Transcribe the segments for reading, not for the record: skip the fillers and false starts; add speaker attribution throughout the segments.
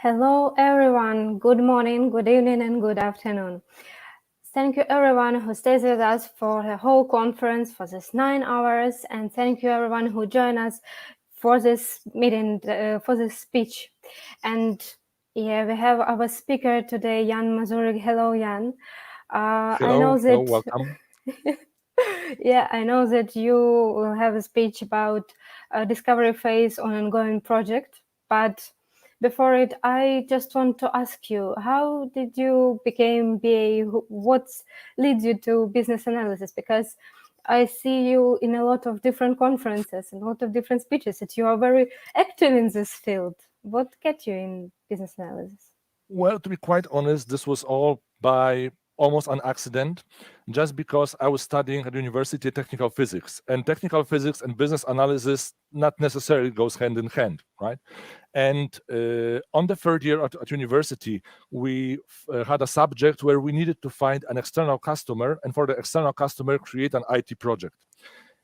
Speaker 1: Hello, everyone. Good morning, good evening, and good afternoon. Thank you, everyone who stays with us for the whole conference for this 9 hours, and thank you, everyone who joined us for this meeting, for this speech. And yeah, we have our speaker today, Jan Mazurek. Hello, Jan. I know
Speaker 2: Hello,
Speaker 1: that.
Speaker 2: welcome.
Speaker 1: Yeah, I know that you will have a speech about a discovery phase on an ongoing project, but before it, I just want to ask you, how did you become BA? What leads you to business analysis? Because I see you in a lot of different conferences and a lot of different speeches that you are very active in this field. What get you in business analysis?
Speaker 2: Well, to be quite honest, this was all by almost an accident, just because I was studying at university technical physics, and technical physics and business analysis not necessarily goes hand in hand, right? And on the third year at university, we had a subject where we needed to find an external customer, and for the external customer, create an IT project.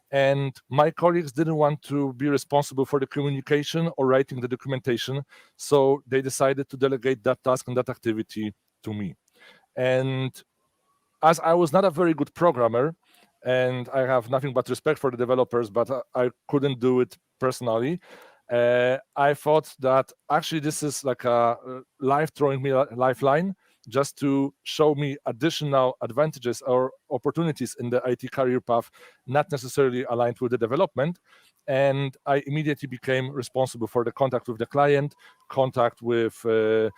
Speaker 2: And my colleagues didn't want to be responsible for the communication or writing the documentation, so they decided to delegate that task and that activity to me. And as I was not a very good programmer, and I have nothing but respect for the developers, but I couldn't do it personally, I thought that actually this is like a life throwing me a lifeline, just to show me additional advantages or opportunities in the IT career path, not necessarily aligned with the development. And I immediately became responsible for the contact with the client, contact with the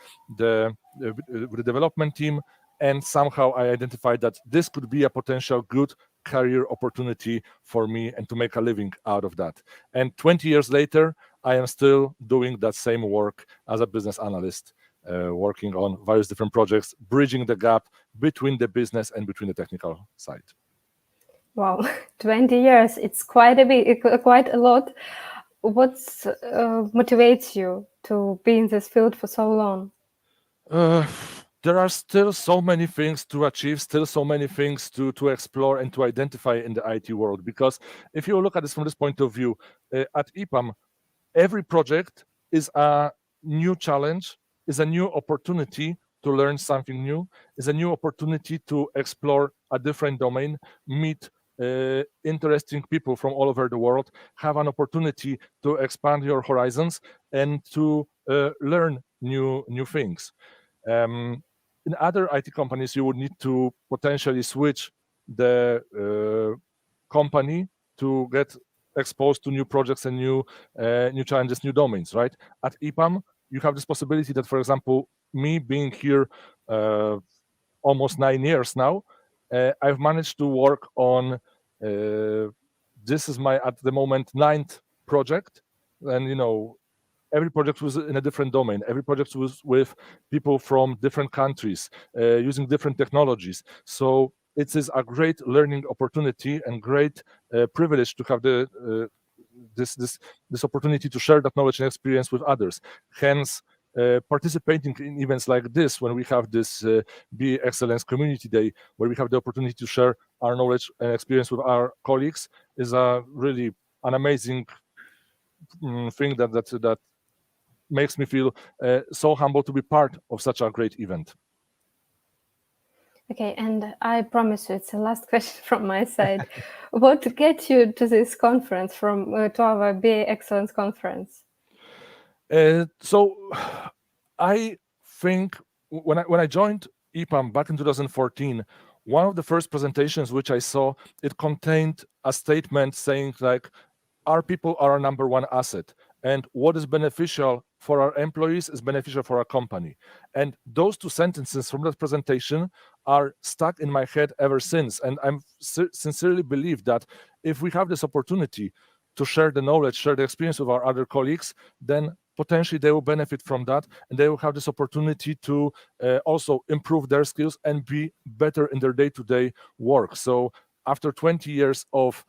Speaker 2: development team, and somehow I identified that this could be a potential good career opportunity for me and to make a living out of that. And 20 years later, I am still doing that same work as a business analyst, working on various different projects, bridging the gap between the business and between the technical side.
Speaker 1: Wow, 20 years, it's quite a bit, quite a lot. What motivates you to be in this field for so long?
Speaker 2: There are still so many things to achieve, still so many things to explore and to identify in the IT world. Because if you look at this from this point of view, at EPAM, every project is a new challenge, is a new opportunity to learn something new, is a new opportunity to explore a different domain, meet interesting people from all over the world, have an opportunity to expand your horizons and to learn new things. In other IT companies, you would need to potentially switch the company to get exposed to new projects and new challenges, new domains, right? At EPAM, you have this possibility that, for example, me being here almost 9 years now, I've managed to work on this is my at the moment 9th project, and every project was in a different domain. Every project was with people from different countries, using different technologies. So it is a great learning opportunity and great privilege to have this opportunity to share that knowledge and experience with others. Hence, participating in events like this, when we have this BA Excellence Community Day, where we have the opportunity to share our knowledge and experience with our colleagues, is a really an amazing thing that makes me feel so humble to be part of such a great event.
Speaker 1: Okay, and I promise you, it's the last question from my side. What gets you to this conference, to our BA Excellence Conference?
Speaker 2: So I think when I joined EPAM back in 2014, one of the first presentations which I saw, it contained a statement saying like, our people are our number one asset, and what is beneficial for our employees is beneficial for our company. And those two sentences from that presentation are stuck in my head ever since. And I'm sincerely believe that if we have this opportunity to share the knowledge, share the experience with our other colleagues, then potentially they will benefit from that, and they will have this opportunity to also improve their skills and be better in their day-to-day work. So after 20 years of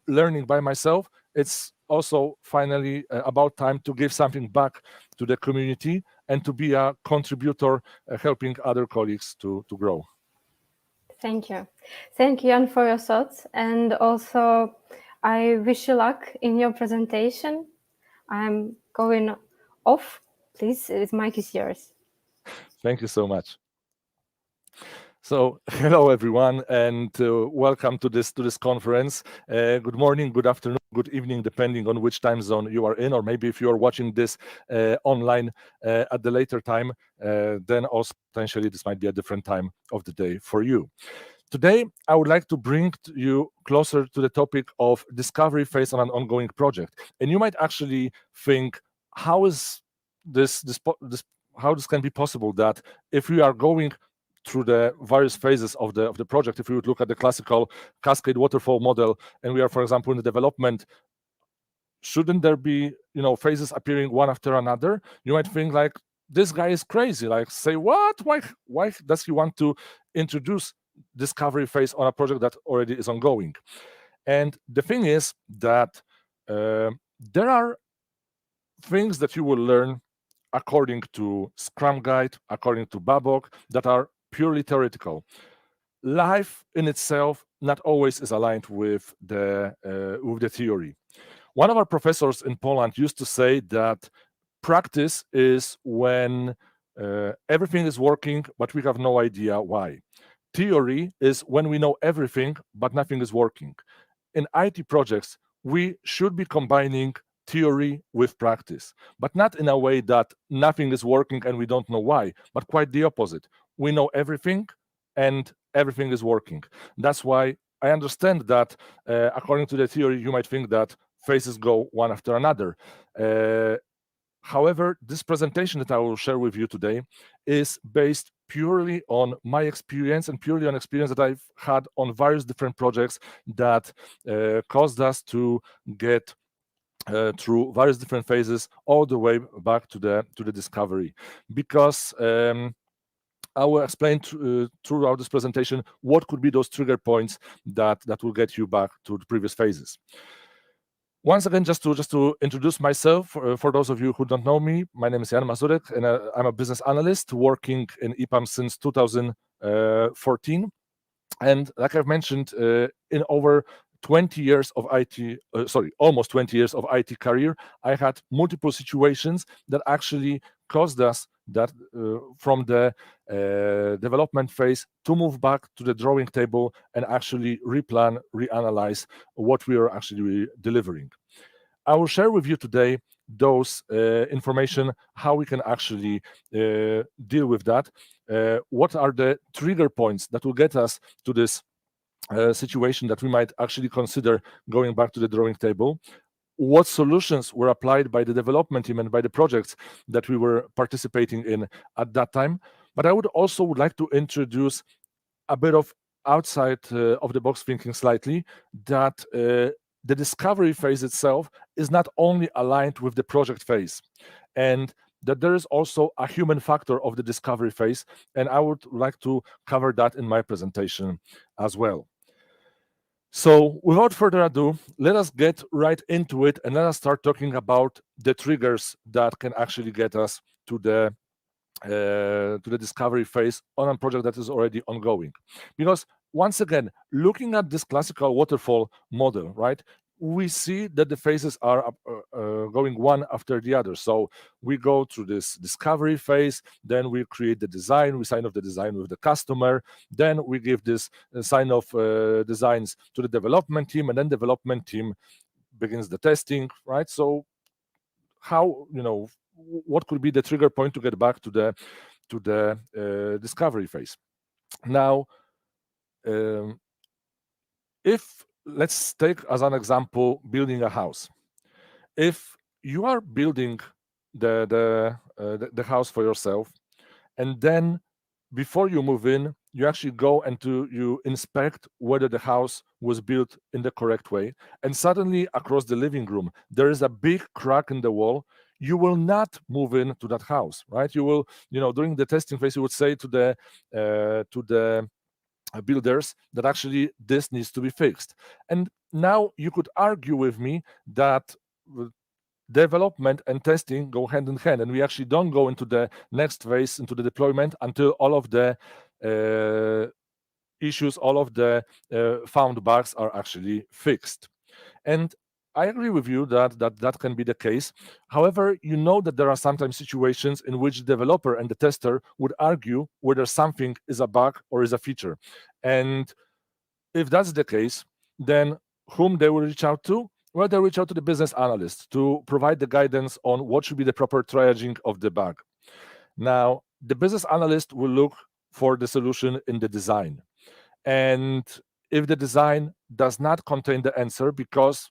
Speaker 2: learning by myself, it's also finally about time to give something back to the community and to be a contributor, helping other colleagues to grow.
Speaker 1: Thank you. Thank you, Jan, for your thoughts. And also, I wish you luck in your presentation. I'm going off Please, the mic is yours.
Speaker 2: Thank you so much. So, hello everyone, and welcome to this conference. Good morning, good afternoon, good evening, depending on which time zone you are in, or maybe if you are watching this online at the later time, then also potentially this might be a different time of the day for you. Today, I would like to bring you closer to the topic of discovery phase on an ongoing project, and you might actually think, how is this how this can be possible that if we are going through the various phases of the project, if we would look at the classical cascade waterfall model, and we are, for example, in the development, shouldn't there be phases appearing one after another? You might think like, this guy is crazy. Like, say what? Why does he want to introduce discovery phase on a project that already is ongoing? And the thing is that there are things that you will learn according to Scrum Guide, according to Babok, that are purely theoretical. Life in itself not always is aligned with the theory. One of our professors in Poland used to say that practice is when everything is working, but we have no idea why. Theory is when we know everything, but nothing is working. In IT projects, we should be combining theory with practice, but not in a way that nothing is working and we don't know why, but quite the opposite. We know everything and everything is working. That's why I understand that according to the theory, you might think that phases go one after another. However, this presentation that I will share with you today is based purely on my experience and purely on experience that I've had on various different projects that caused us to get through various different phases all the way back to the discovery. Because I will explain throughout this presentation what could be those trigger points that will get you back to the previous phases. Once again, just to introduce myself, for those of you who don't know me, my name is Jan Mazurek, and I'm a business analyst working in EPAM since 2014. And like I've mentioned, in over 20 years of almost 20 years of IT career, I had multiple situations that actually caused us that from the development phase to move back to the drawing table and actually replan, reanalyze what we are actually delivering. I will share with you today those information, how we can actually deal with that. What are the trigger points that will get us to this situation that we might actually consider going back to the drawing table? What solutions were applied by the development team and by the projects that we were participating in at that time? But I would like to introduce a bit of outside of the box thinking slightly, that the discovery phase itself is not only aligned with the project phase, and that there is also a human factor of the discovery phase, and I would like to cover that in my presentation as well. So without further ado, let us get right into it and let us start talking about the triggers that can actually get us to the discovery phase on a project that is already ongoing. Because once again, looking at this classical waterfall model, right, we see that the phases are going one after the other. So we go through this discovery phase, then we create the design, we sign off the design with the customer, then we give this sign off designs to the development team, and then development team begins the testing, right? So how, what could be the trigger point to get back to the discovery phase? Now, if let's take as an example building a house. If you are building the house for yourself, and then before you move in, you actually go and you inspect whether the house was built in the correct way, and suddenly across the living room there is a big crack in the wall, you will not move in to that house, right? You will, during the testing phase, you would say to the builders that actually this needs to be fixed. And now you could argue with me that development and testing go hand in hand, and we actually don't go into the next phase, into the deployment, until all of the issues, all of the found bugs are actually fixed. And I agree with you that can be the case. However, you know that there are sometimes situations in which the developer and the tester would argue whether something is a bug or is a feature. And if that's the case, then whom they will reach out to? Well, they reach out to the business analyst to provide the guidance on what should be the proper triaging of the bug. Now, the business analyst will look for the solution in the design. And if the design does not contain the answer, because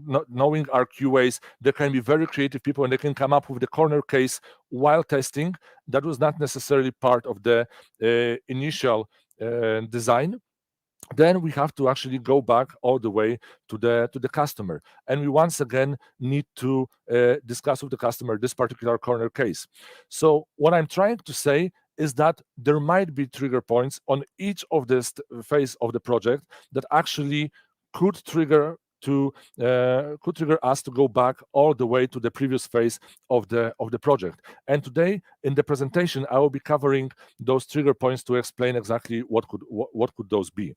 Speaker 2: not knowing our QAs, there can be very creative people and they can come up with the corner case while testing. That was not necessarily part of the initial design. Then we have to actually go back all the way to the customer, and we once again need to discuss with the customer this particular corner case. So what I'm trying to say is that there might be trigger points on each of this phase of the project that actually could trigger us to go back all the way to the previous phase of the project. And today in the presentation, I will be covering those trigger points to explain exactly what could those be.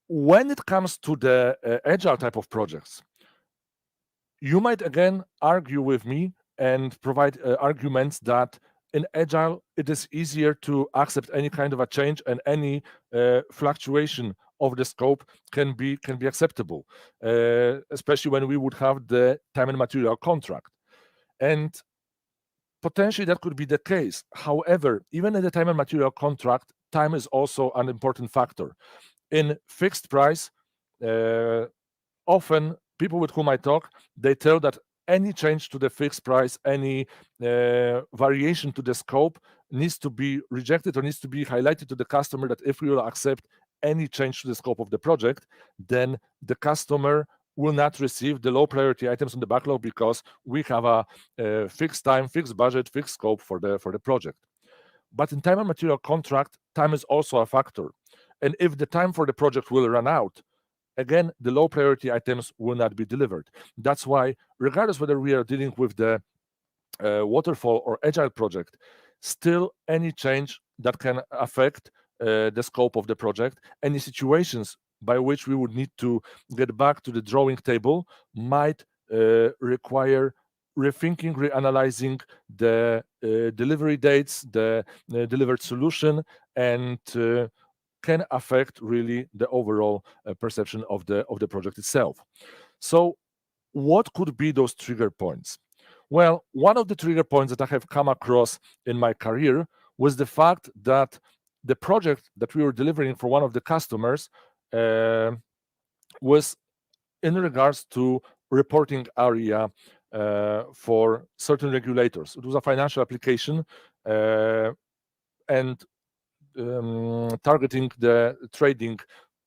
Speaker 2: When it comes to the agile type of projects, you might again argue with me and provide arguments that in agile it is easier to accept any kind of a change, and any fluctuation of the scope can be acceptable, especially when we would have the time and material contract. And potentially that could be the case. However, even in the time and material contract, time is also an important factor. In fixed price, often people with whom I talk, they tell that any change to the fixed price, any variation to the scope needs to be rejected or needs to be highlighted to the customer, that if we will accept any change to the scope of the project, then the customer will not receive the low priority items on the backlog, because we have a fixed time, fixed budget, fixed scope for the project. But in time and material contract, time is also a factor. And if the time for the project will run out, again, the low priority items will not be delivered. That's why, regardless whether we are dealing with the waterfall or agile project, still any change that can affect the scope of the project, any situations by which we would need to get back to the drawing table, might require rethinking, reanalyzing the delivery dates, the delivered solution, and can affect really the overall perception of the project itself. So what could be those trigger points? Well, one of the trigger points that I have come across in my career was the fact that the project that we were delivering for one of the customers was in regards to reporting area for certain regulators. It was a financial application and targeting the trading,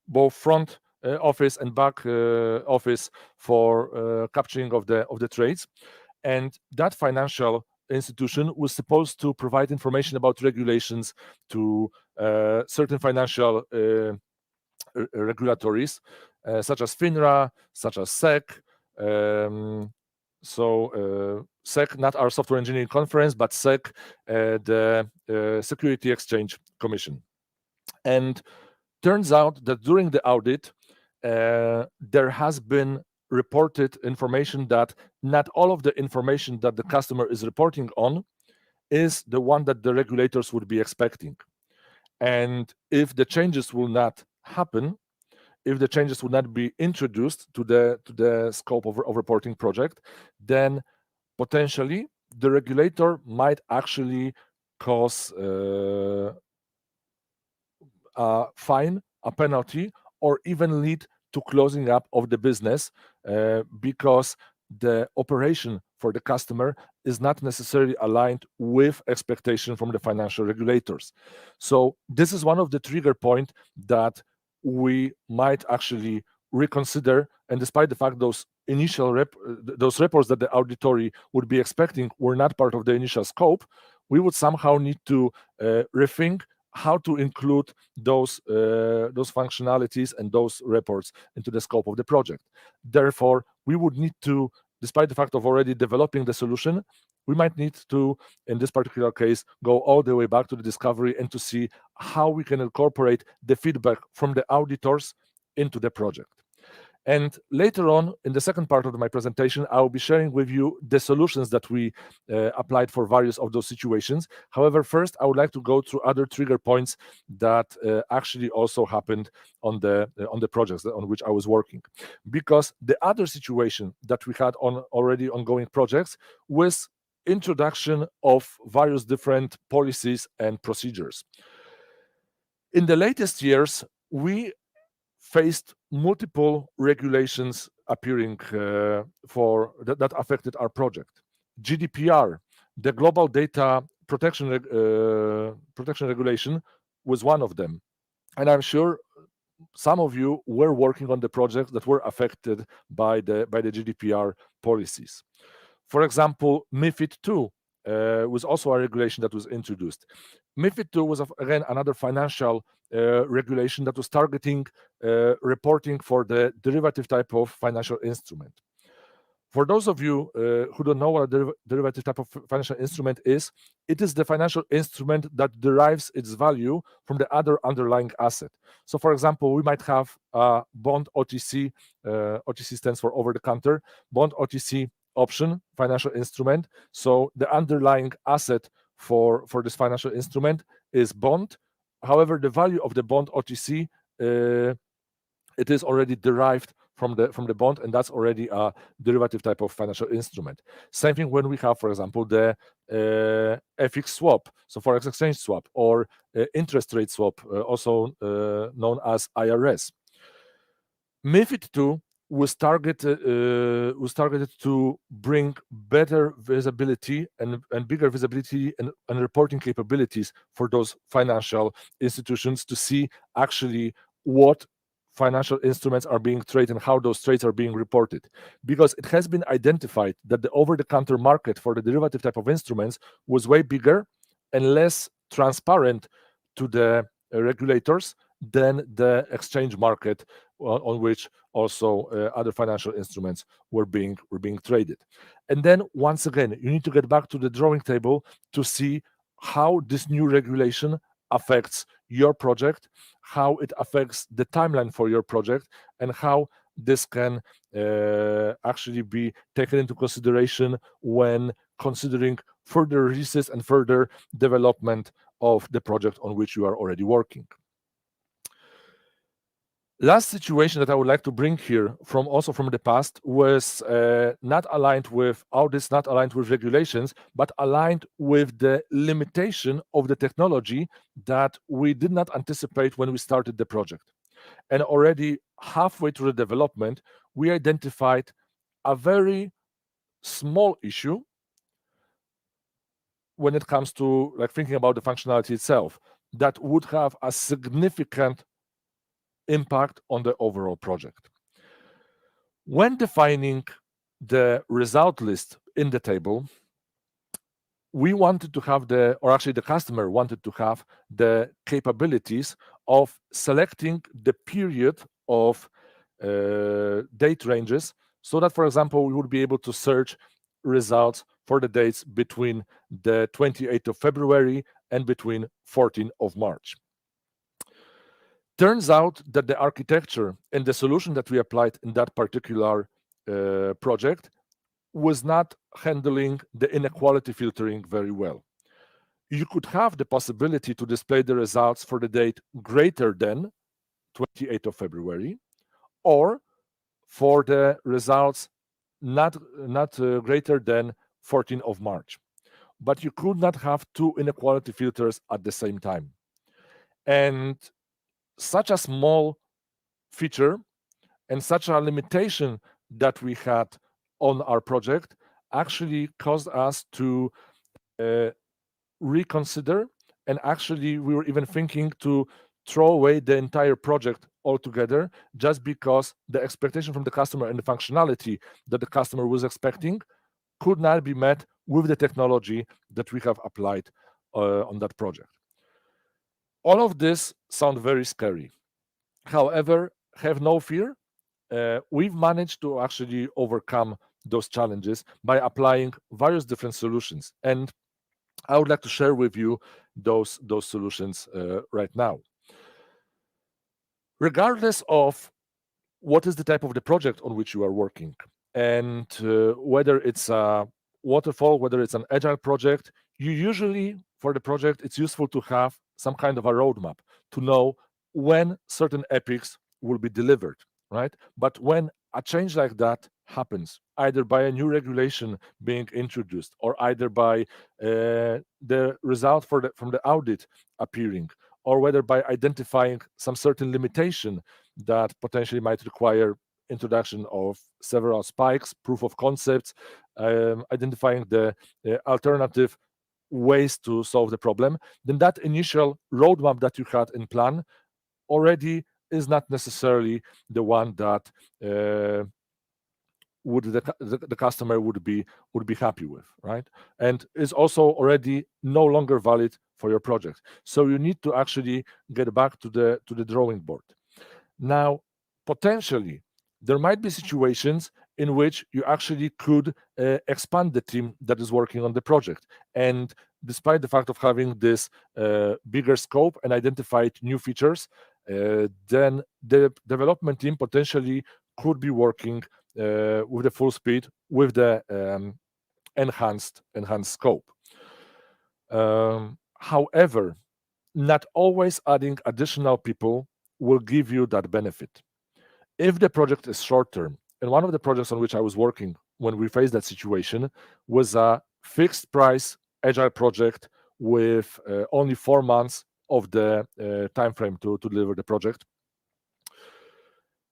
Speaker 2: both front office and back office, for capturing of the trades. And that financial institution was supposed to provide information about regulations to certain financial regulatories, such as FINRA, such as SEC. SEC, not our software engineering conference, but SEC, the Security Exchange Commission. And turns out that during the audit, there has been reported information that not all of the information that the customer is reporting on is the one that the regulators would be expecting. And if the changes will not happen, if the changes would not be introduced to the scope of reporting project, then potentially the regulator might actually cause a fine, a penalty, or even lead to closing up of the business, because the operation for the customer is not necessarily aligned with expectation from the financial regulators. So this is one of the trigger point that we might actually reconsider. And despite the fact those initial those reports that the auditory would be expecting were not part of the initial scope, we would somehow need to rethink how to include those functionalities and those reports into the scope of the project. Therefore, we would need to, despite the fact of already developing the solution, we might need to, in this particular case, go all the way back to the discovery and to see how we can incorporate the feedback from the auditors into the project. And later on, in the second part of my presentation, I will be sharing with you the solutions that we applied for various of those situations. However, first, I would like to go through other trigger points that actually also happened on the projects on which I was working. Because the other situation that we had on already ongoing projects was introduction of various different policies and procedures. In the latest years, we faced multiple regulations appearing that affected our project. GDPR, the Global Data Protection Regulation, was one of them, and I'm sure some of you were working on the projects that were affected by the GDPR policies. For example, MiFID II was also a regulation that was introduced. MiFID II was, again, another financial regulation that was targeting reporting for the derivative type of financial instrument. For those of you who don't know what a derivative type of financial instrument is, it is the financial instrument that derives its value from the other underlying asset. So, for example, we might have a bond OTC. OTC stands for over the counter. Bond OTC option financial instrument. So the underlying asset for this financial instrument is bond. However, the value of the bond OTC it is already derived from the bond, and that's already a derivative type of financial instrument. Same thing when we have, for example, the FX swap, so forex exchange swap, or interest rate swap, also known as IRS. MiFID II was targeted to bring better visibility and bigger visibility and reporting capabilities for those financial institutions to see actually what financial instruments are being traded and how those trades are being reported. Because it has been identified that the over-the-counter market for the derivative type of instruments was way bigger and less transparent to the regulators than the exchange market on which also other financial instruments were being traded. And then once again, you need to get back to the drawing table to see how this new regulation affects your project, how it affects the timeline for your project, and how this can actually be taken into consideration when considering further releases and further development of the project on which you are already working. Last situation that I would like to bring here from the past was not aligned with audits, not aligned with regulations, but aligned with the limitation of the technology that we did not anticipate when we started the project. And already halfway through the development, we identified a very small issue when it comes to thinking about the functionality itself that would have a significant impact on the overall project. When defining the result list in the table, we wanted to have the customer wanted to have the capabilities of selecting the period of date ranges, so that, for example, we would be able to search results for the dates between the 28th of February and between 14th of March. Turns out that the architecture and the solution that we applied in that particular project was not handling the inequality filtering very well. You could have the possibility to display the results for the date greater than 28th of February, or for the results not greater than 14th of March. But you could not have two inequality filters at the same time. And such a small feature and such a limitation that we had on our project actually caused us to reconsider, and actually we were even thinking to throw away the entire project altogether, just because the expectation from the customer and the functionality that the customer was expecting could not be met with the technology that we have applied on that project. All of this sounds very scary. However, have no fear. We've managed to actually overcome those challenges by applying various different solutions. And I would like to share with you those solutions right now. Regardless of what is the type of the project on which you are working, and whether it's a waterfall, whether it's an agile project. You usually, for the project, it's useful to have some kind of a roadmap to know when certain epics will be delivered, right? But when a change like that happens, either by a new regulation being introduced, or either by the result from the audit appearing, or whether by identifying some certain limitation that potentially might require introduction of several spikes, proof of concepts, identifying the alternative ways to solve the problem, then that initial roadmap that you had in plan already is not necessarily the one that would the customer would be happy with, right? And is also already no longer valid for your project. So you need to actually get back to the drawing board. Now, potentially, there might be situations in which you actually could expand the team that is working on the project. And despite the fact of having this bigger scope and identified new features, then the development team potentially could be working with the full speed with the enhanced scope. However, not always adding additional people will give you that benefit. If the project is short term, and one of the projects on which I was working when we faced that situation was a fixed price agile project with only 4 months of the time frame to deliver the project.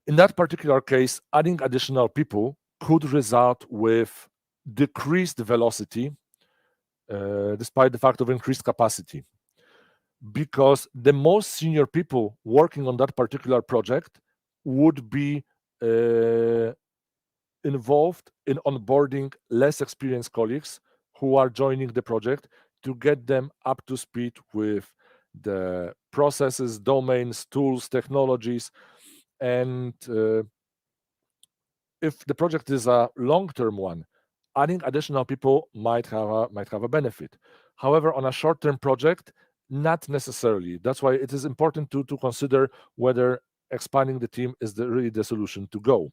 Speaker 2: In that particular case, adding additional people could result with decreased velocity despite the fact of increased capacity, because the most senior people working on that particular project would be involved in onboarding less experienced colleagues who are joining the project to get them up to speed with the processes, domains, tools, technologies. And if the project is a long-term one, adding additional people might have a benefit. However, on a short-term project, not necessarily. That's why it is important to consider whether expanding the team is really the solution to go,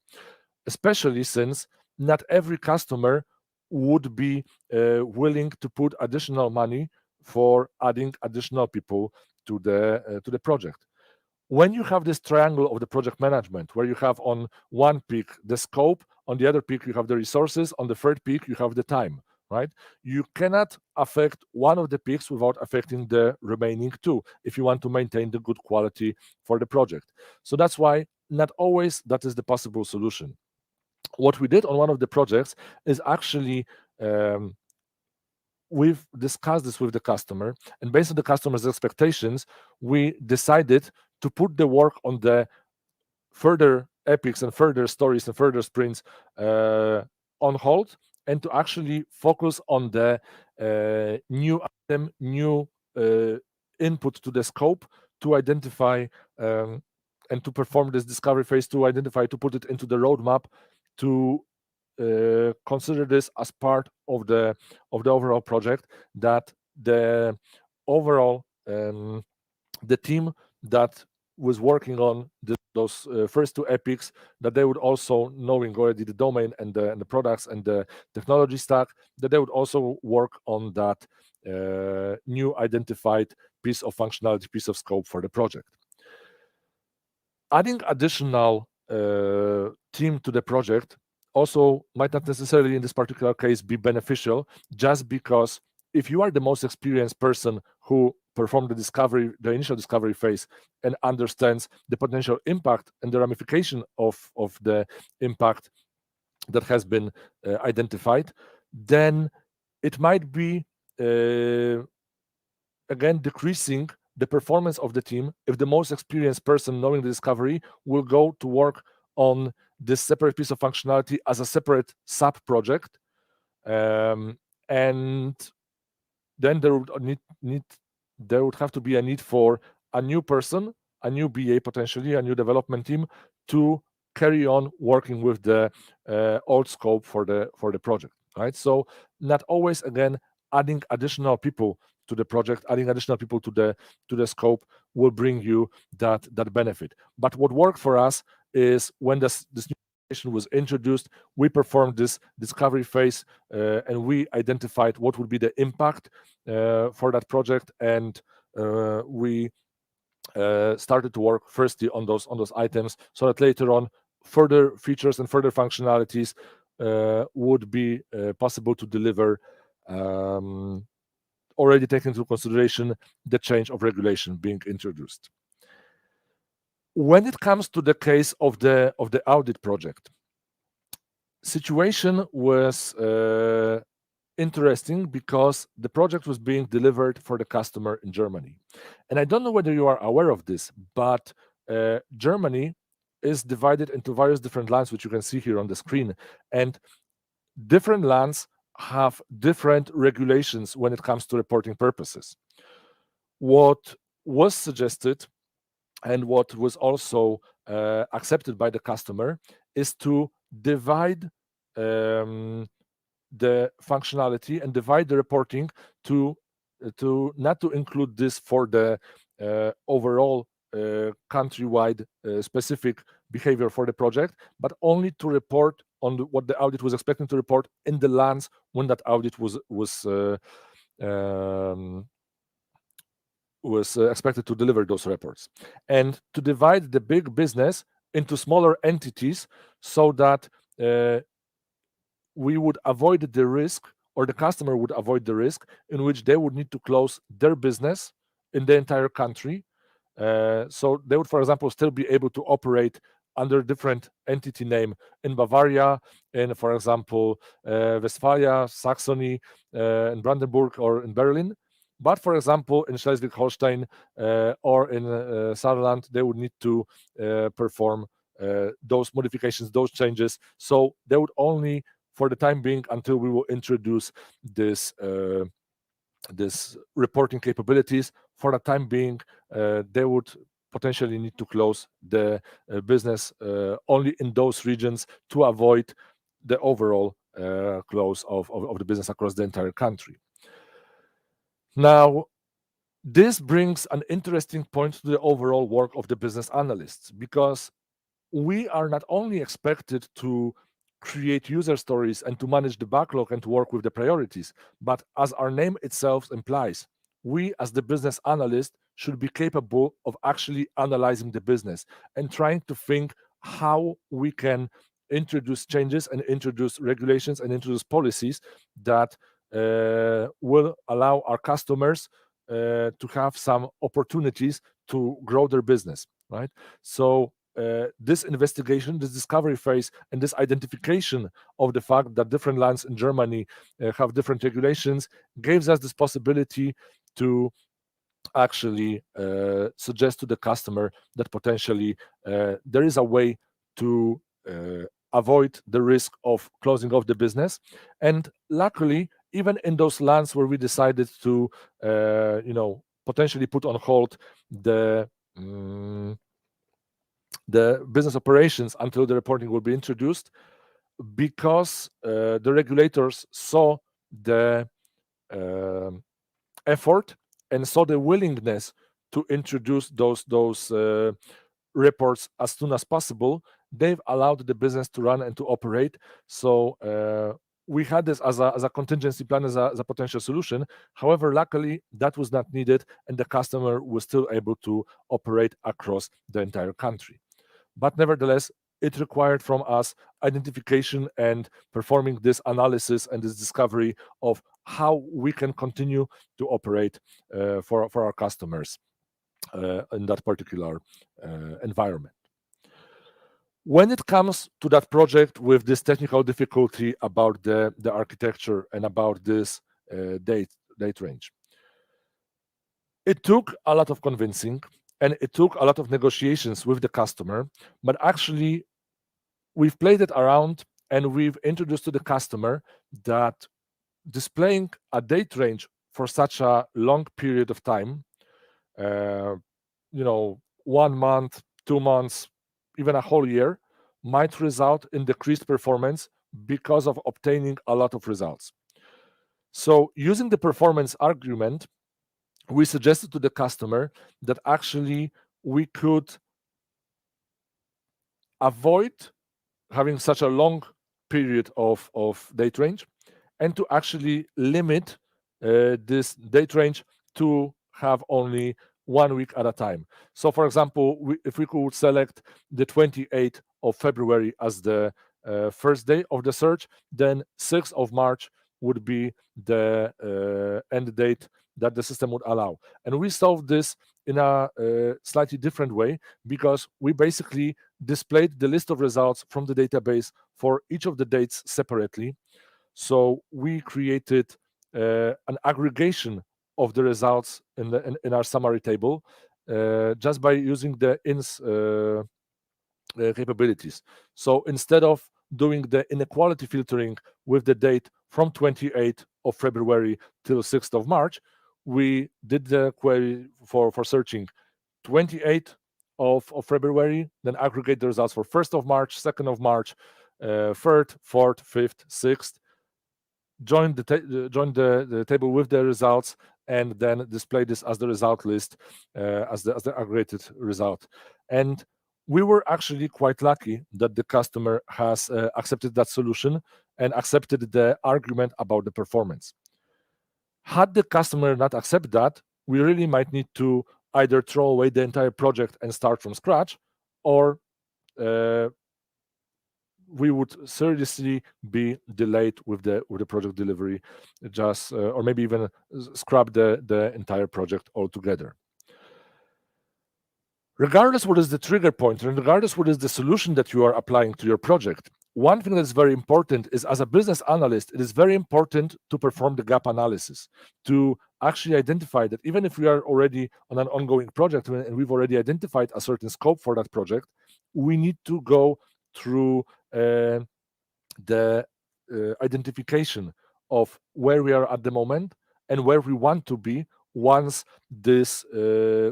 Speaker 2: especially since not every customer would be willing to put additional money for adding additional people to the project. When you have this triangle of the project management, where you have on one peak the scope, on the other peak you have the resources, on the third peak you have the time, right? You cannot affect one of the peaks without affecting the remaining two if you want to maintain the good quality for the project. So that's why not always that is the possible solution. What we did on one of the projects is actually we've discussed this with the customer, and based on the customer's expectations, we decided to put the work on the further epics and further stories and further sprints on hold, and to actually focus on the new item, new input to the scope to identify and to perform this discovery phase, to identify, to put it into the roadmap, to consider this as part of the overall project, that the overall the team that was working on those first two epics, that they would also, knowing already the domain and the products and the technology stack, that they would also work on that new identified piece of functionality, piece of scope for the project. Adding additional team to the project also might not necessarily in this particular case be beneficial, just because if you are the most experienced person who performed the initial discovery phase, and understands the potential impact and the ramification of the impact that has been identified, then it might be again decreasing the performance of the team if the most experienced person knowing the discovery will go to work on this separate piece of functionality as a separate sub project, and then there would have to be a need for a new person, a new BA, potentially a new development team, to carry on working with the old scope for the project, right? So not always, again, adding additional people to the project, adding additional people to the scope will bring you that benefit. But what worked for us is when this new application was introduced, we performed this discovery phase, and we identified what would be the impact for that project, and we started to work firstly on those items, so that later on further features and further functionalities would be possible to deliver, already taking into consideration the change of regulation being introduced. When it comes to the case of the audit project, situation was interesting because the project was being delivered for the customer in Germany. And I don't know whether you are aware of this, but Germany is divided into various different lands, which you can see here on the screen. And different lands have different regulations when it comes to reporting purposes. What was suggested and what was also accepted by the customer is to divide the functionality and divide the reporting to not to include this for the overall countrywide specific behavior for the project, but only to report on what the audit was expecting to report in the lands when that audit was expected to deliver those reports, and to divide the big business into smaller entities so that we would avoid the risk, or the customer would avoid the risk, in which they would need to close their business in the entire country. So they would, for example, still be able to operate under different entity name in Bavaria, in, for example, Westphalia, Saxony, in Brandenburg, or in Berlin. But for example, in Schleswig-Holstein or in Saarland, they would need to perform those modifications, those changes. So they would only, for the time being, until we will introduce this reporting capabilities, for the time being, they would potentially need to close the business only in those regions to avoid the overall close of the business across the entire country. Now, this brings an interesting point to the overall work of the business analysts, because we are not only expected to create user stories and to manage the backlog and to work with the priorities, but as our name itself implies, we as the business analyst should be capable of actually analyzing the business and trying to think how we can introduce changes and introduce regulations and introduce policies that will allow our customers to have some opportunities to grow their business, right? So this investigation, this discovery phase, and this identification of the fact that different lands in Germany have different regulations gives us this possibility to actually suggest to the customer that potentially there is a way to avoid the risk of closing off the business. And luckily, even in those lands where we decided to, potentially put on hold the business operations until the reporting will be introduced, because the regulators saw the effort and saw the willingness to introduce those reports as soon as possible. They've allowed the business to run and to operate. So we had this as a contingency plan, as a potential solution. However, luckily, that was not needed, and the customer was still able to operate across the entire country. But nevertheless, it required from us identification and performing this analysis and this discovery of how we can continue to operate for our customers in that particular environment. When it comes to that project with this technical difficulty about the architecture and about this date range, it took a lot of convincing and it took a lot of negotiations with the customer, but actually we've played it around and we've introduced to the customer that displaying a date range for such a long period of time, 1 month, 2 months, even a whole year, might result in decreased performance because of obtaining a lot of results. So using the performance argument, we suggested to the customer that actually we could avoid having such a long period of date range, and to actually limit this date range to have only 1 week at a time. So, for example, if we could select the 28th of February as the first day of the search, then 6th of March would be the end date that the system would allow. And we solved this in a slightly different way, because we basically displayed the list of results from the database for each of the dates separately. So we created an aggregation of the results in our summary table just by using the ins capabilities. So instead of doing the inequality filtering with the date from 28th of February till 6th of March, we did the query for searching 28th of February, then aggregate the results for 1st of March, 2nd of March, 3rd, 4th, 5th, 6th, join the table with the results, and then display this as the result list, as the aggregated result. And we were actually quite lucky that the customer has accepted that solution and accepted the argument about the performance. Had the customer not accept that, we really might need to either throw away the entire project and start from scratch, or we would seriously be delayed with the project delivery, just or maybe even scrap the entire project altogether. Regardless what is the trigger point, and regardless what is the solution that you are applying to your project, one thing that's very important is, as a business analyst, it is very important to perform the gap analysis, to actually identify that even if we are already on an ongoing project and we've already identified a certain scope for that project, we need to go through the identification of where we are at the moment and where we want to be once these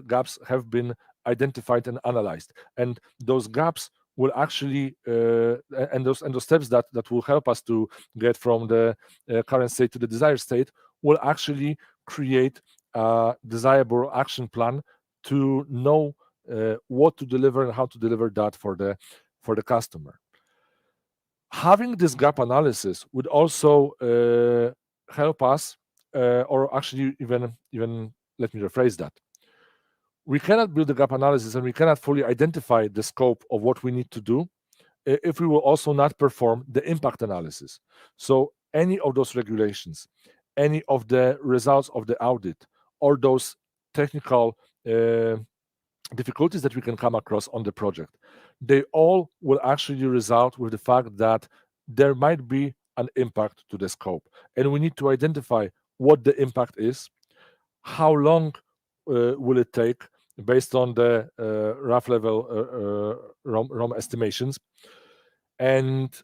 Speaker 2: gaps have been identified and analyzed. And those gaps will actually and those steps that will help us to get from the current state to the desired state will actually create a desirable action plan to know what to deliver and how to deliver that for the customer. Having this gap analysis would also help us, or actually even let me rephrase that. We cannot build a gap analysis and we cannot fully identify the scope of what we need to do if we will also not perform the impact analysis. So any of those regulations, any of the results of the audit, or those technical difficulties that we can come across on the project, they all will actually result with the fact that there might be an impact to the scope, and we need to identify what the impact is, how long will it take based on the rough level ROM estimations, and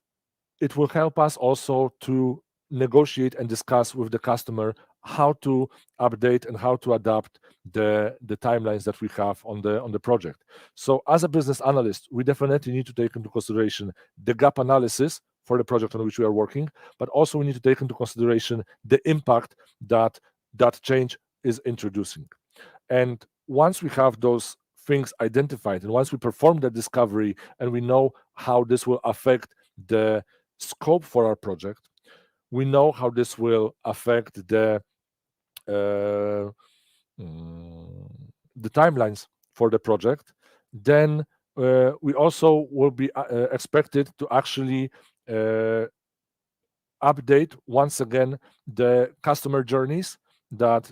Speaker 2: it will help us also to negotiate and discuss with the customer how to update and how to adapt the timelines that we have on the project. So as a business analyst, we definitely need to take into consideration the gap analysis for the project on which we are working, but also we need to take into consideration the impact that that change is introducing. And once we have those things identified, and once we perform the discovery and we know how this will affect the scope for our project, we know how this will affect uh, the timelines for the project, then we also will be expected to actually update once again the customer journeys that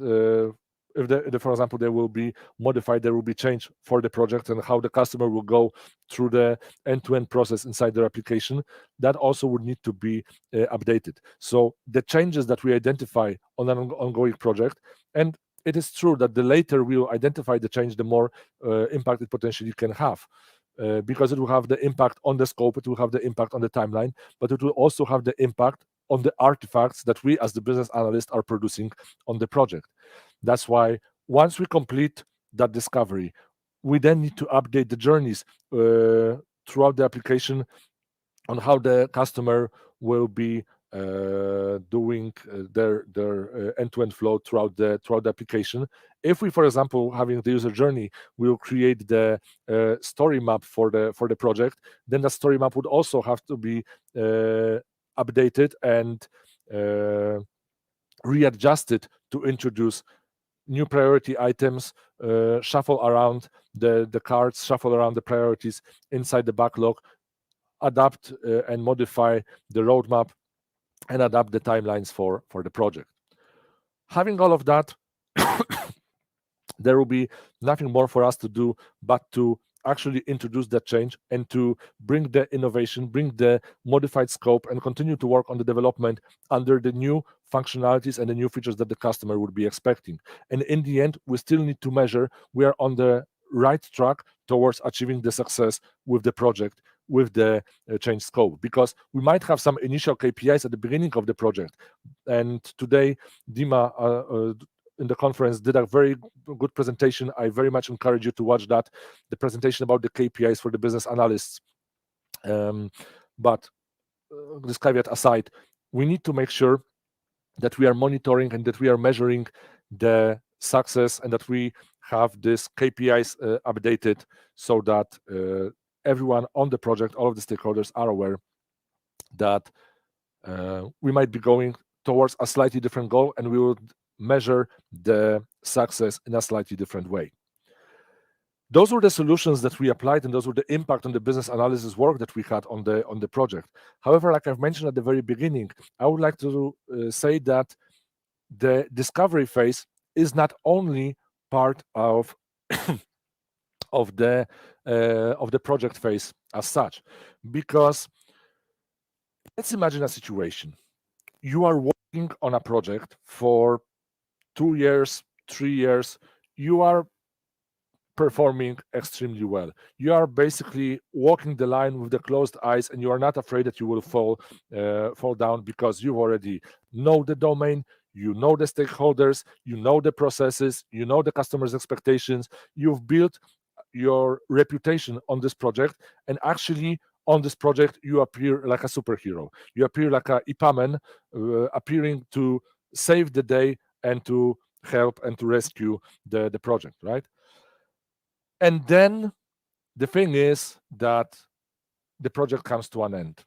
Speaker 2: if for example, they will be modified, there will be change for the project, and how the customer will go through the end-to-end process inside their application, that also would need to be updated. So the changes that we identify on an ongoing project, and it is true that the later we will identify the change, the more impact it potentially can have. Because it will have the impact on the scope, it will have the impact on the timeline, but it will also have the impact on the artifacts that we as the business analyst are producing on the project. That's why once we complete that discovery, we then need to update the journeys throughout the application on how the customer will be doing monitoring their end-to-end flow throughout the application. If we, for example, having the user journey, will create the story map for the project, then the story map would also have to be updated and readjusted to introduce new priority items, shuffle around the cards, shuffle around the priorities inside the backlog, adapt and modify the roadmap, and adapt the timelines for the project. Having all of that, there will be nothing more for us to do but to actually introduce that change and to bring the innovation, bring the modified scope, and continue to work on the development under the new functionalities and the new features that the customer would be expecting. And in the end, we still need to measure we are on the right track towards achieving the success with the project, with the change scope, because we might have some initial KPIs at the beginning of the project. And today, Dima in the conference did a very good presentation. I very much encourage you to watch that, the presentation about the KPIs for the business analysts. But this caveat aside, we need to make sure that we are monitoring and that we are measuring the success and that we have these KPIs updated so that everyone on the project, all of the stakeholders are aware that we might be going towards a slightly different goal, and we would measure the success in a slightly different way. Those were the solutions that we applied, and those were the impact on the business analysis work that we had on the project. However, like I've mentioned at the very beginning, I would like to say that the discovery phase is not only part of of the project phase as such, because let's imagine a situation: you are working on a project for 2 years, 3 years, you are performing extremely well. You are basically walking the line with the closed eyes, and you are not afraid that you will fall down, because you already know the domain, you know the stakeholders, you know the processes, you know the customer's expectations. You've built your reputation on this project, and actually on this project you appear like a superhero. You appear like a EPAM appearing to save the day and to help and to rescue the project, right? And then the thing is that the project comes to an end,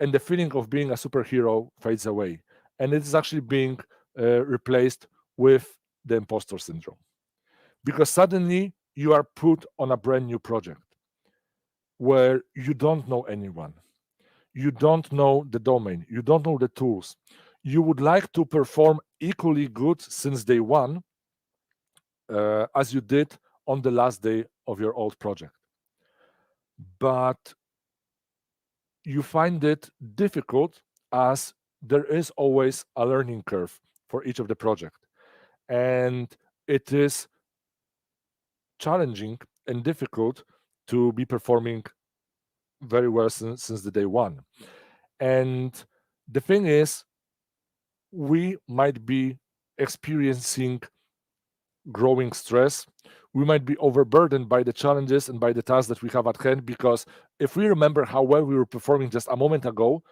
Speaker 2: and the feeling of being a superhero fades away, and it is actually being replaced with the imposter syndrome, because suddenly you are put on a brand new project where you don't know anyone, you don't know the domain, you don't know the tools. You would like to perform equally good since day one as you did on the last day of your old project, but you find it difficult as there is always a learning curve for each of the project, and it is challenging and difficult to be performing very well since the day one. And the thing is, we might be experiencing growing stress. We might be overburdened by the challenges and by the tasks that we have at hand, because if we remember how well we were performing just a moment ago,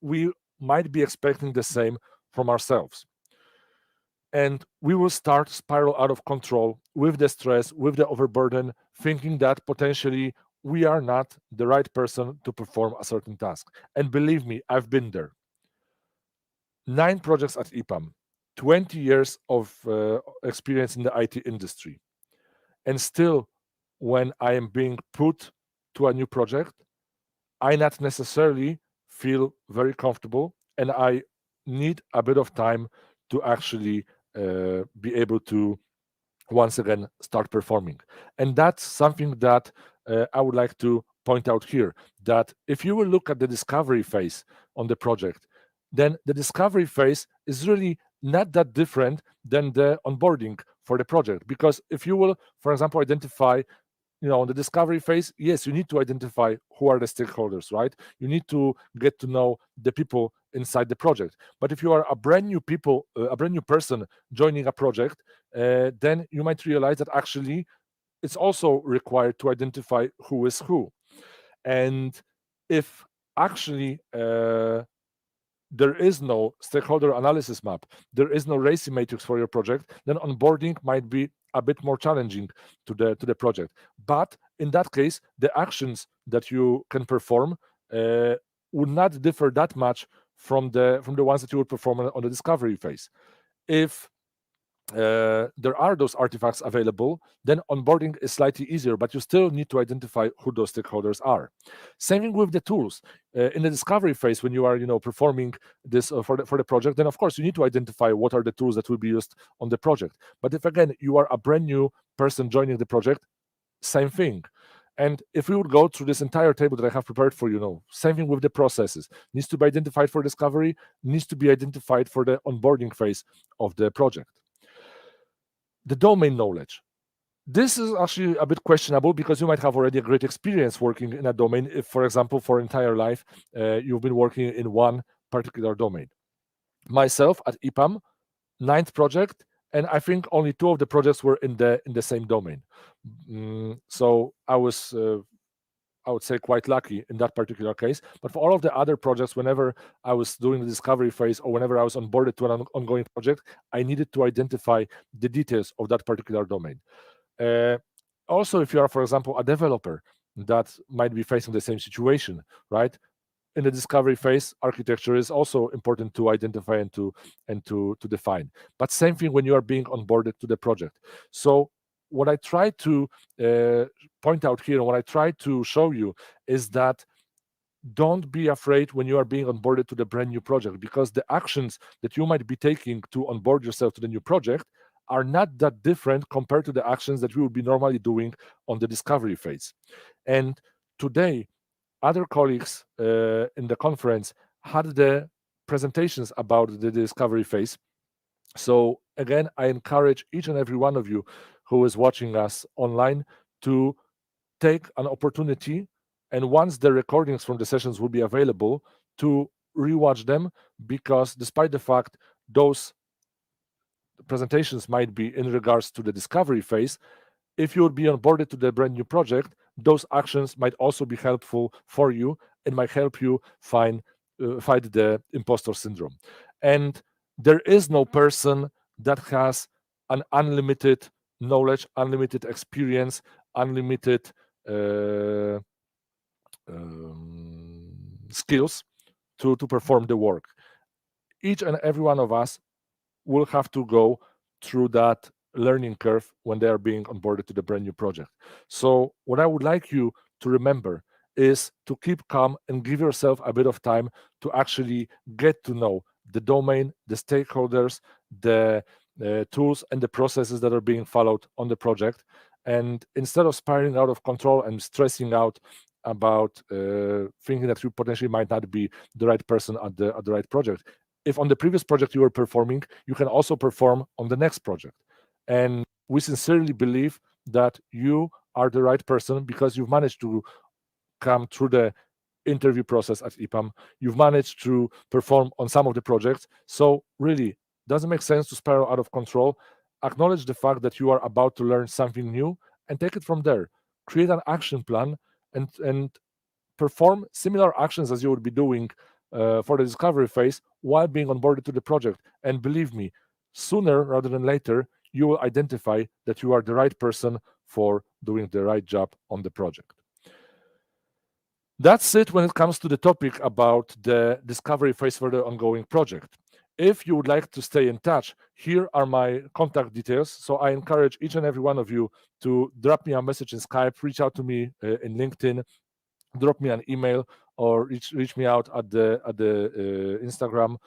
Speaker 2: we might be expecting the same from ourselves. And we will start spiral out of control with the stress, with the overburden, thinking that potentially we are not the right person to perform a certain task. And believe me, I've been there. 9 projects at EPAM, 20 years of experience in the IT industry. And still, when I am being put to a new project, I not necessarily feel very comfortable, and I need a bit of time to actually be able to once again start performing. And that's something that I would like to point out here, that if you will look at the discovery phase on the project, then the discovery phase is really not that different than the onboarding for the project. Because if you will, for example, identify, on the discovery phase, yes, you need to identify who are the stakeholders, right? You need to get to know the people inside the project. But if you are a brand new person joining a project, then you might realize that actually it's also required to identify who is who. And if actually there is no stakeholder analysis map, there is no racing matrix for your project, then onboarding might be a bit more challenging to the project. But in that case, the actions that you can perform uh, would not differ that much from the ones that you would perform on the discovery phase. If there are those artifacts available, then onboarding is slightly easier, but you still need to identify who those stakeholders are. Same thing with the tools. In the discovery phase, when you are, performing this for the project, then of course you need to identify what are the tools that will be used on the project. But if again you are a brand new person joining the project, same thing. And if we would go through this entire table that I have prepared for you, same thing with the processes. Needs to be identified for discovery, needs to be identified for the onboarding phase of the project. The domain knowledge. This is actually a bit questionable because you might have already a great experience working in a domain. If, for example, for entire life, you've been working in one particular domain. Myself at EPAM, ninth project, and I think only two of the projects were in the same domain. So I was I would say quite lucky in that particular case. But for all of the other projects, whenever I was doing the discovery phase or whenever I was onboarded to an ongoing project, I needed to identify the details of that particular domain. Uh, Also, if you are, for example, a developer that might be facing the same situation, right? In the discovery phase, architecture is also important to identify and to define. But same thing when you are being onboarded to the project. So what I try to point out here, and what I try to show you, is that don't be afraid when you are being onboarded to the brand new project, because the actions that you might be taking to onboard yourself to the new project are not that different compared to the actions that you would be normally doing on the discovery phase. And today, other colleagues in the conference had the presentations about the discovery phase. So again, I encourage each and every one of you who is watching us online to take an opportunity, and once the recordings from the sessions will be available, to rewatch them, because despite the fact those presentations might be in regards to the discovery phase, if you would be onboarded to the brand new project, those actions might also be helpful for you and might help you fight the imposter syndrome. And there is no person that has an unlimited knowledge, unlimited experience, unlimited uh, skills to perform the work. Each and every one of us will have to go through that learning curve when they are being onboarded to the brand new project. So what I would like you to remember is to keep calm and give yourself a bit of time to actually get to know the domain, the stakeholders, the tools and the processes that are being followed on the project. And instead of spiraling out of control and stressing out about thinking that you potentially might not be the right person at the right project, if on the previous project you were performing, you can also perform on the next project. And we sincerely believe that you are the right person because you've managed to come through the interview process at EPAM. You've managed to perform on some of the projects. So really, doesn't make sense to spiral out of control. Acknowledge the fact that you are about to learn something new and take it from there. Create an action plan and perform similar actions as you would be doing for the discovery phase while being onboarded to the project. And believe me, sooner rather than later, you will identify that you are the right person for doing the right job on the project. That's it when it comes to the topic about the discovery phase for the ongoing project. If you would like to stay in touch, here are my contact details. So I encourage each and every one of you to drop me a message in Skype, reach out to me in LinkedIn, drop me an email, or reach me out at the Instagram.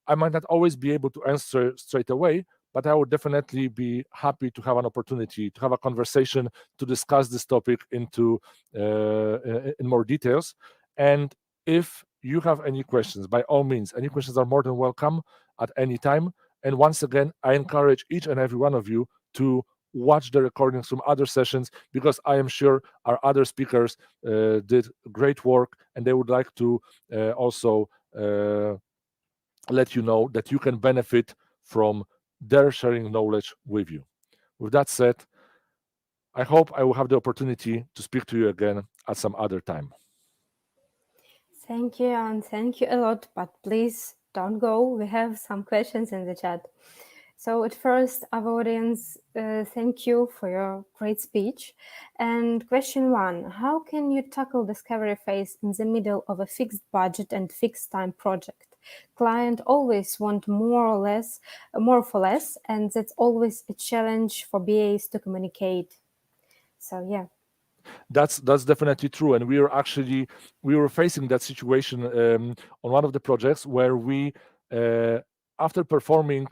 Speaker 2: I might not always be able to answer straight away, but I would definitely be happy to have an opportunity to have a conversation to discuss this topic into in more details. And if you have any questions, by all means, any questions are more than welcome at any time. And once again, I encourage each and every one of you to watch the recordings from other sessions, because I am sure our other speakers did great work, and they would like to also let you know that you can benefit from their sharing knowledge with you. With that said, I hope I will have the opportunity to speak to you again at some other time.
Speaker 1: Thank you, and thank you a lot. But please don't go. We have some questions in the chat. So at first, our audience, thank you for your great speech. And question one, how can you tackle discovery phase in the middle of a fixed budget and fixed time project? Client always want more for less, and that's always a challenge for BAs to communicate. So yeah.
Speaker 2: That's definitely true, and we were facing that situation on one of the projects where we, after performing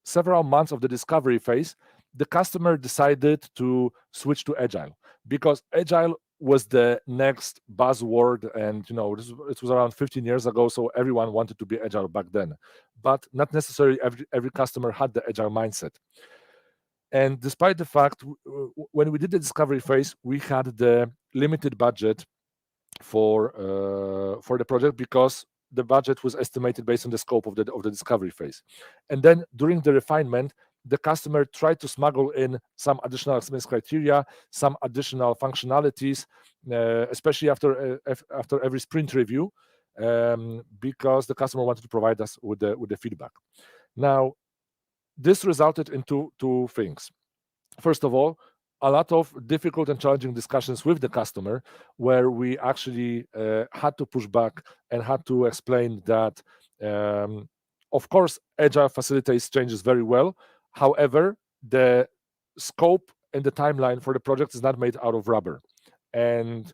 Speaker 2: several months of the discovery phase, the customer decided to switch to agile because agile was the next buzzword, and it was around 15 years ago, so everyone wanted to be agile back then, but not necessarily every customer had the agile mindset. And despite the fact, when we did the discovery phase, we had the limited budget for the project because the budget was estimated based on the scope of the discovery phase. And then during the refinement, the customer tried to smuggle in some additional acceptance criteria, some additional functionalities, especially after every sprint review, because the customer wanted to provide us with the feedback. Now, this resulted in two things. First of all, a lot of difficult and challenging discussions with the customer where we actually had to push back and had to explain that, of course, agile facilitates changes very well. However, the scope and the timeline for the project is not made out of rubber. And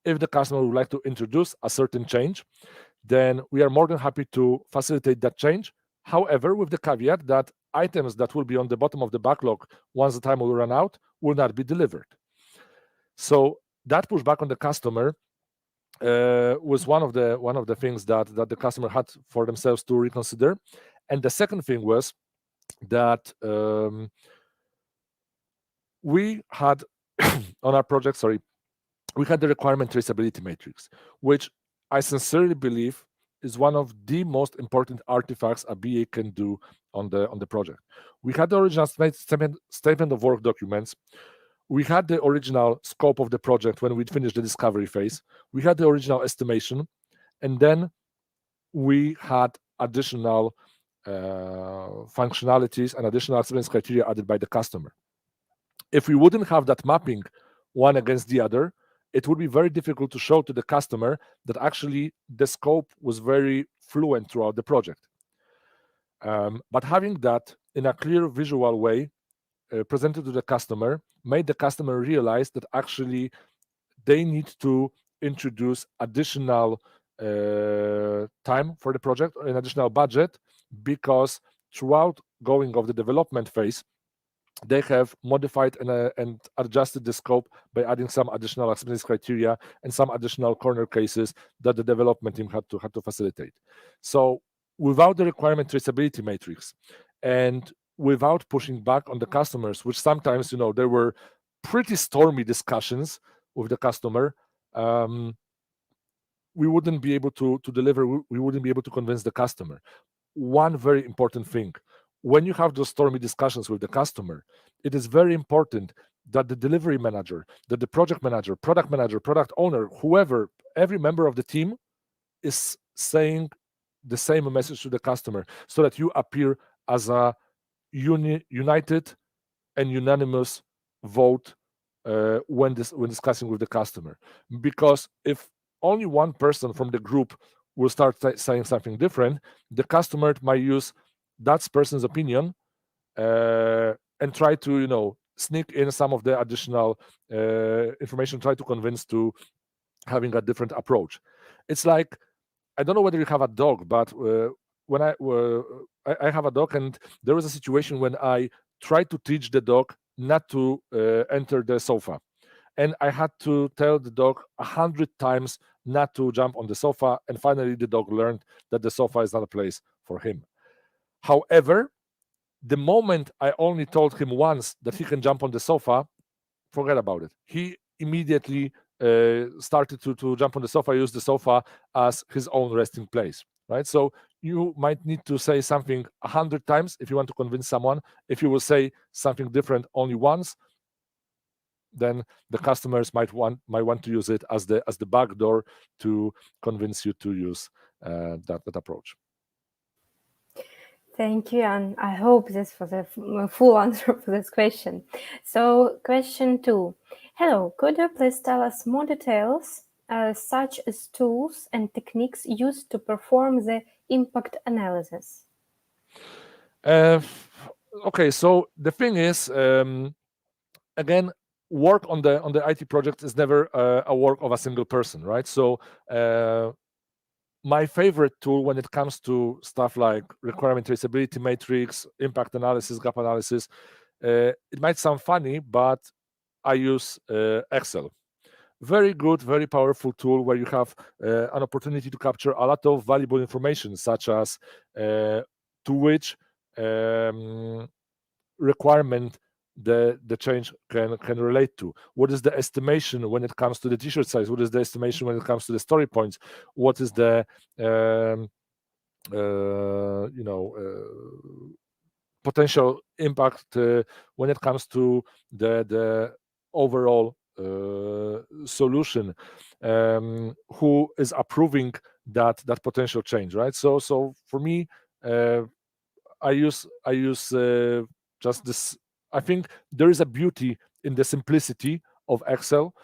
Speaker 2: if the customer would like to introduce a certain change, then we are more than happy to facilitate that change. However, with the caveat that items that will be on the bottom of the backlog once the time will run out will not be delivered. So that pushback on the customer was one of the things that the customer had for themselves to reconsider. And the second thing was that we had on our project, we had the requirement traceability matrix, which I sincerely believe is one of the most important artifacts a BA can do on the project. We had the original statement of work documents. We had the original scope of the project when we'd finished the discovery phase. We had the original estimation, and then we had additional functionalities and additional acceptance criteria added by the customer. If we wouldn't have that mapping one against the other, it would be very difficult to show to the customer that actually the scope was very fluent throughout the project. But having that in a clear visual way presented to the customer made the customer realize that actually they need to introduce additional time for the project or an additional budget, because throughout going of the development phase, they have modified and adjusted the scope by adding some additional acceptance criteria and some additional corner cases that the development team had to facilitate. So without the requirement traceability matrix and without pushing back on the customers, which sometimes, there were pretty stormy discussions with the customer, we wouldn't be able to deliver, we wouldn't be able to convince the customer. One very important thing, when you have those stormy discussions with the customer, it is very important that the delivery manager, that the project manager, product owner, whoever, every member of the team is saying the same message to the customer, so that you appear as a united and unanimous vote when discussing with the customer. Because if only one person from the group will start saying something different, the customer might use that person's opinion and try to sneak in some of the additional information, try to convince to having a different approach. It's like, I don't know whether you have a dog, but when I have a dog, and there was a situation when I tried to teach the dog not to enter the sofa, and I had to tell the dog 100 times not to jump on the sofa, and finally the dog learned that the sofa is not a place for him. However, the moment I only told him once that he can jump on the sofa, forget about it. He immediately started to jump on the sofa, use the sofa as his own resting place, right? So you might need to say something 100 times if you want to convince someone. If you will say something different only once, then the customers might want to use it as the back door to convince you to use that approach.
Speaker 1: Thank you, and I hope this was a full answer for this question. So, question 2. Hello, could you please tell us more details, such as tools and techniques used to perform the impact analysis?
Speaker 2: Uh, okay, so the thing is, again, work on the IT project is never a work of a single person, right? So my favorite tool when it comes to stuff like requirement traceability matrix, impact analysis, gap analysis, it might sound funny, but I use Excel. Very good, very powerful tool where you have an opportunity to capture a lot of valuable information, such as to which um, requirement the change can relate to. What is the estimation when it comes to the t-shirt size? What is the estimation when it comes to the story points? What is the um, potential impact when it comes to the overall solution? Who is approving that potential change, right? So for me, uh, I use just this. I think there is a beauty in the simplicity of Excel,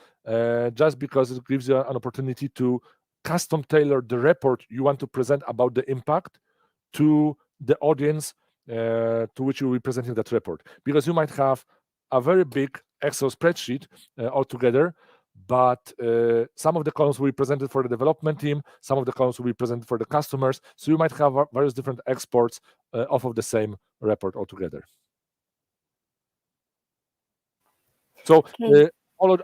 Speaker 2: just because it gives you an opportunity to custom tailor the report you want to present about the impact to the audience to which you will be presenting that report. Because you might have a very big Excel spreadsheet altogether, but some of the columns will be presented for the development team, some of the columns will be presented for the customers. So you might have various different exports off of the same report altogether. So
Speaker 1: Okay.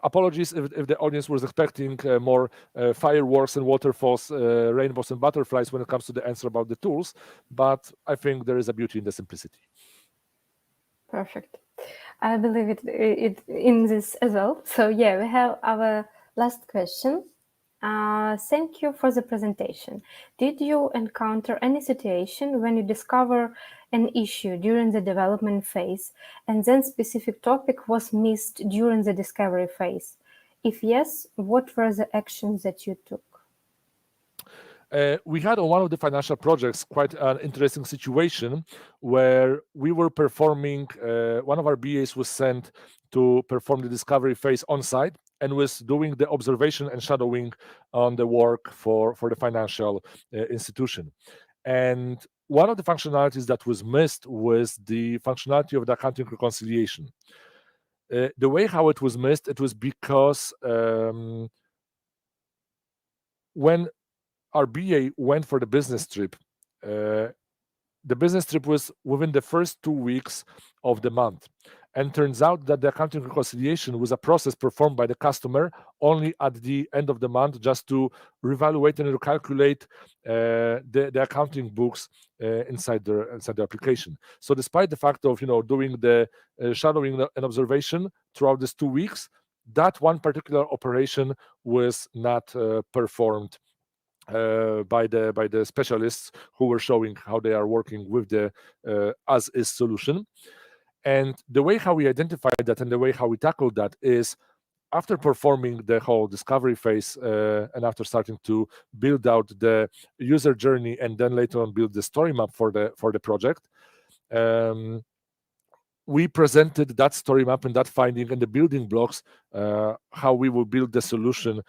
Speaker 2: apologies if the audience was expecting more fireworks and waterfalls, rainbows and butterflies when it comes to the answer about the tools, but I think there is a beauty in the simplicity.
Speaker 1: Perfect. I believe it in this as well. So yeah, we have our last question. Thank you for the presentation. Did you encounter any situation when you discover an issue during the development phase and then specific topic was missed during the discovery phase? If yes, what were the actions that you took?
Speaker 2: We had on one of the financial projects quite an interesting situation where we were performing, one of our BAs was sent to perform the discovery phase on site and was doing the observation and shadowing on the work for the financial institution. And one of the functionalities that was missed was the functionality of the accounting reconciliation. The way how it was missed, it was because when our BA went for the business trip. Uh, the business trip was within the first 2 weeks of the month. And turns out that the accounting reconciliation was a process performed by the customer only at the end of the month, just to reevaluate and recalculate the accounting books inside the application. So despite the fact of doing the shadowing and observation throughout these 2 weeks, that one particular operation was not performed by the specialists who were showing how they are working with the as is solution. And the way how we identified that and the way how we tackled that is after performing the whole discovery phase and after starting to build out the user journey and then later on build the story map for the project. We presented that story map and that finding and the building blocks, how we will build the solution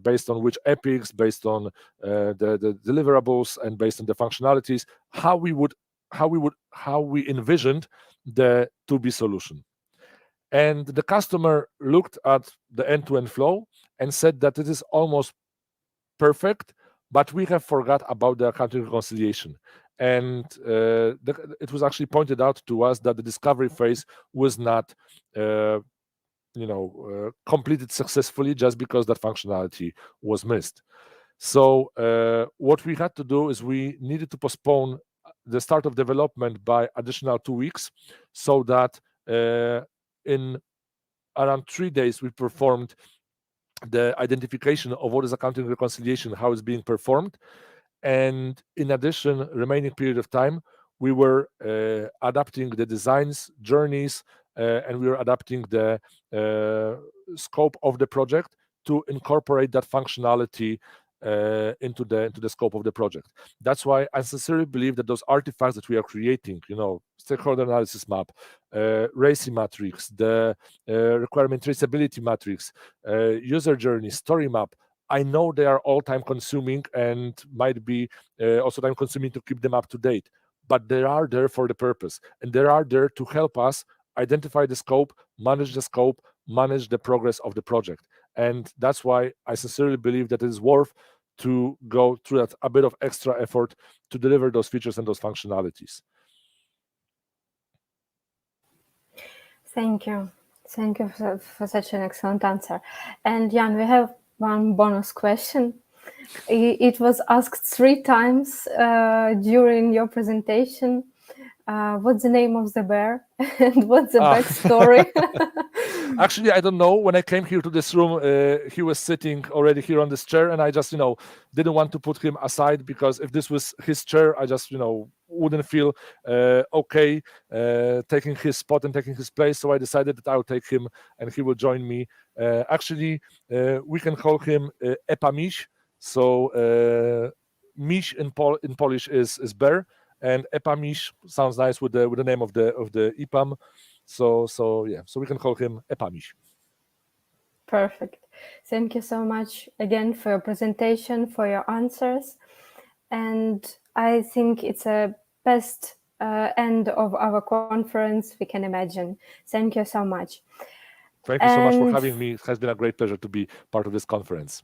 Speaker 2: based on which epics, based on the deliverables, and based on the functionalities, how we envisioned the to be solution. And the customer looked at the end-to-end flow and said that it is almost perfect, but we have forgot about the accounting reconciliation. And it was actually pointed out to us that the discovery phase was not completed successfully just because that functionality was missed. So what we had to do is we needed to postpone the start of development by additional 2 weeks, so that in around 3 days we performed the identification of what is accounting reconciliation, how it's being performed. And in addition, remaining period of time, we were adapting the designs, journeys, and we were adapting the scope of the project to incorporate that functionality into the scope of the project. That's why I sincerely believe that those artifacts that we are creating, stakeholder analysis map, RACI matrix, the requirement traceability matrix, user journey, story map, I know they are all time consuming and might be also time consuming to keep them up to date, but they are there for the purpose, and they are there to help us identify the scope, manage the progress of the project. And that's why I sincerely believe that it is worth to go through that a bit of extra effort to deliver those features and those functionalities.
Speaker 1: Thank you. Thank you for such an excellent answer. And Jan, we have one bonus question. It was asked 3 times during your presentation. What's the name of the bear and what's the backstory?
Speaker 2: Actually, I don't know. When I came here to this room, he was sitting already here on this chair, and I just, didn't want to put him aside, because if this was his chair, I just, wouldn't feel okay taking his spot and taking his place. So I decided that I will take him and he will join me. Actually, we can call him EPAM. So miś in Polish is bear, and EPAM sounds nice with the name of the EPAM. So we can call him EPAM.
Speaker 1: Perfect. Thank you so much again for your presentation, for your answers. And I think it's a best end of our conference we can imagine. Thank you so much.
Speaker 2: Thank you so much for having me. It has been a great pleasure to be part of this conference.